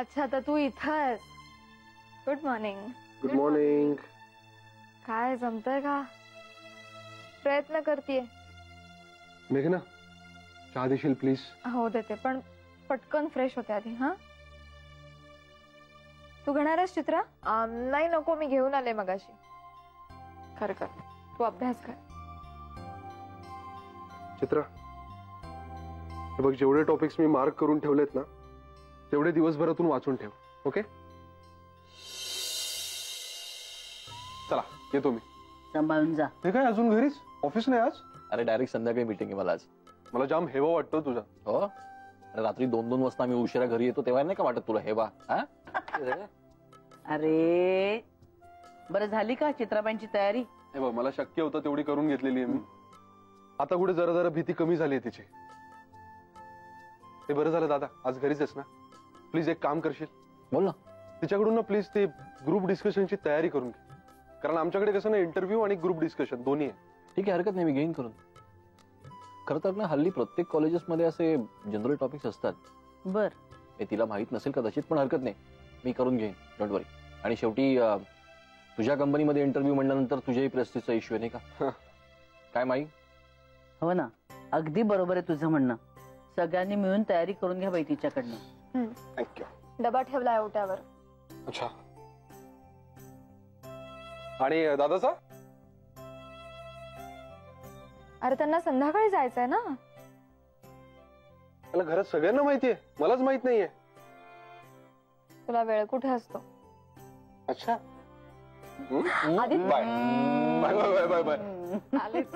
अच्छा, तर तू इथं आहेस. Good morning. Good morning. काय जमतंय का? प्रयत्न करतेय. मेघना, चहा देशील प्लीज? हो देते, पण पटकन फ्रेश होते आधी. हा, तू घेणार आहेस चित्रा? नाही नको, मी घेऊन आले मगाशी. खरं कर, तू अभ्यास कर. चित्रा, हे बघ, जेवढे टॉपिक्स मी मार्क करून ठेवलेत ना तेवढे दिवसभरातून वाचून ठेव. ओके, चला येतो मी. सांभाळून जा. हे काय अजून घरीच? ऑफिस नाही आज? अरे डायरेक्ट संध्याकाळी मीटिंग आहे मला आज. मला जाम हेवा वाटतो तुझा. हो, अरे रात्री 2-2 वाजता मी उशिरा घरी येतो तेव्हा नाही का वाटत तुला हेवा? अरे बरं, झाली का चित्राबाईंची तयारी? हे बघ, मला शक्य होतं तेवढी करून घेतलेली आहे मी. आता कुठे जरा जरा भीती कमी झाली आहे तिची. ते बरं झालं दादा, आज घरीच आहेस ना? प्लीज एक काम करशील? बोल ना. तिच्याकडून ना प्लीज ते ग्रुप डिस्कशनची तयारी करून घे. कारण आमच्याकडे कसं ना, इंटरव्ह्यू आणि ग्रुप डिस्कशन दोन्ही आहे. ठीक आहे, हरकत नाही, मी घेईन करून. खरं तर ना हल्ली प्रत्येक कॉलेजेसमध्ये असे जनरल टॉपिक्स असतात. बर, हे तिला माहित नसेल कदाचित, पण हरकत नाही, मी करून घेईन. डोंट वरी. आणि शेवटी तुझ्या कंपनीमध्ये इंटरव्ह्यू म्हणल्यानंतर तुझ्याही प्रेस्टिजचा इश्यू आहे नाही का? काय माई? हो ना, अगदी बरोबर आहे तुझं म्हणणं. सगळ्यांनी मिळून तयारी करून घ्या बाई तिच्याकडनं. थँक्यू. डबा ठेवलाय ओट्यावर. अच्छा, आणि दादाचा? अरे त्यांना संध्याकाळी जायचंय ना. मला घरात सगळ्यांना माहितीये, मलाच माहित नाहीये. तुला वेळ कुठे असतो? अच्छा, आधी bye bye bye bye bye. आलेच.